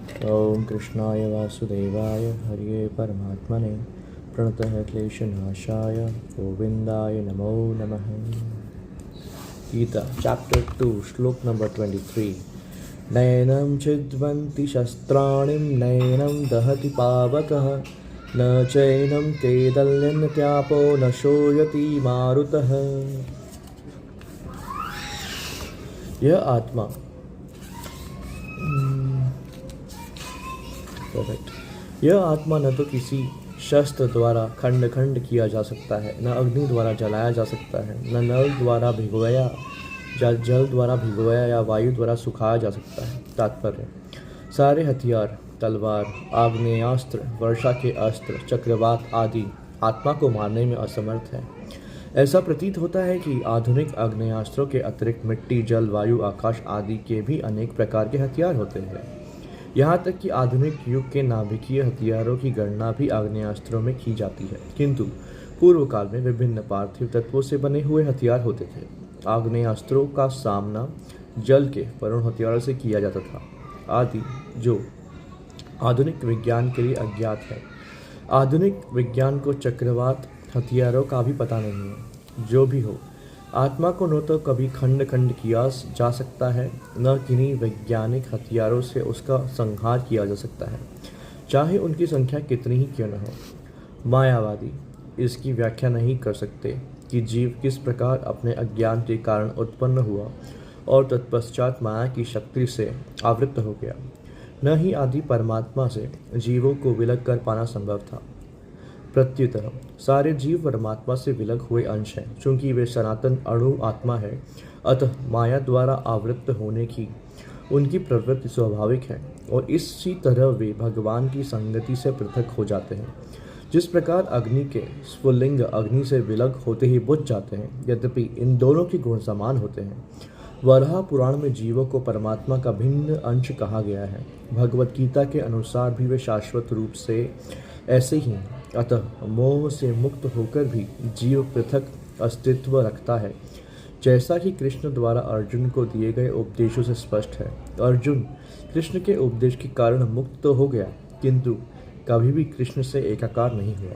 ओम कृष्णाय वासुदेवाय हरिये परमात्मने प्रणतः क्लेशनाशाय गोविंदाय नमो नमः। गीता चैप्टर 2 श्लोक नंबर 23। नैनं छिद्वन्ति शस्त्राणि नैनं दहति पावकः न चैनं केदल्यन्त्यापो न शोयति मारुतः। यह आत्मा यह आत्मा न तो किसी शस्त्र द्वारा खंड खंड किया जा सकता है, न अग्नि द्वारा जलाया जा सकता है, न नल द्वारा भिगोया जल द्वारा भिगोया या वायु द्वारा सुखाया जा सकता है। तात्पर्य: सारे हथियार, तलवार, आग्नेयास्त्र, वर्षा के अस्त्र, चक्रवात आदि आत्मा को मारने में असमर्थ है। ऐसा प्रतीत होता है कि आधुनिक आग्नेयास्त्रों के अतिरिक्त मिट्टी, जल, वायु, आकाश आदि के भी अनेक प्रकार के हथियार होते हैं। यहाँ तक कि आधुनिक युग के नाभिकीय हथियारों की गणना भी आग्नेयास्त्रों में की जाती है, किंतु पूर्व काल में विभिन्न पार्थिव तत्वों से बने हुए हथियार होते थे। आग्नेयास्त्रों का सामना जल के परमाणु हथियारों से किया जाता था आदि, जो आधुनिक विज्ञान के लिए अज्ञात है। आधुनिक विज्ञान को चक्रवात हथियारों का भी पता नहीं है। जो भी हो, आत्मा को न तो कभी खंड खंड किया जा सकता है, न किन्हीं वैज्ञानिक हथियारों से उसका संहार किया जा सकता है, चाहे उनकी संख्या कितनी ही क्यों न हो। मायावादी इसकी व्याख्या नहीं कर सकते कि जीव किस प्रकार अपने अज्ञान के कारण उत्पन्न हुआ और तत्पश्चात माया की शक्ति से आवृत्त हो गया। न ही आदि परमात्मा से जीवों को विलग कर पाना संभव था। प्रत्युतर सारे जीव परमात्मा से विलग हुए अंश हैं। चूंकि वे सनातन अणु आत्मा है, अतः माया द्वारा आवृत्त होने की उनकी प्रवृत्ति स्वाभाविक है और इसी तरह वे भगवान की संगति से पृथक हो जाते हैं। जिस प्रकार अग्नि के स्फुलिंग अग्नि से विलग होते ही बुझ जाते हैं, यद्यपि इन दोनों के गुण समान होते हैं। वराह पुराण में जीवों को परमात्मा का भिन्न अंश कहा गया है। भगवत गीता के अनुसार भी वे शाश्वत रूप से ऐसे ही हैं। अतः मोह से मुक्त होकर भी जीव पृथक अस्तित्व रखता है, जैसा कि कृष्ण द्वारा अर्जुन को दिए गए उपदेशों से स्पष्ट है। अर्जुन कृष्ण के उपदेश के कारण मुक्त तो हो गया, किंतु कभी भी कृष्ण से एकाकार नहीं हुआ।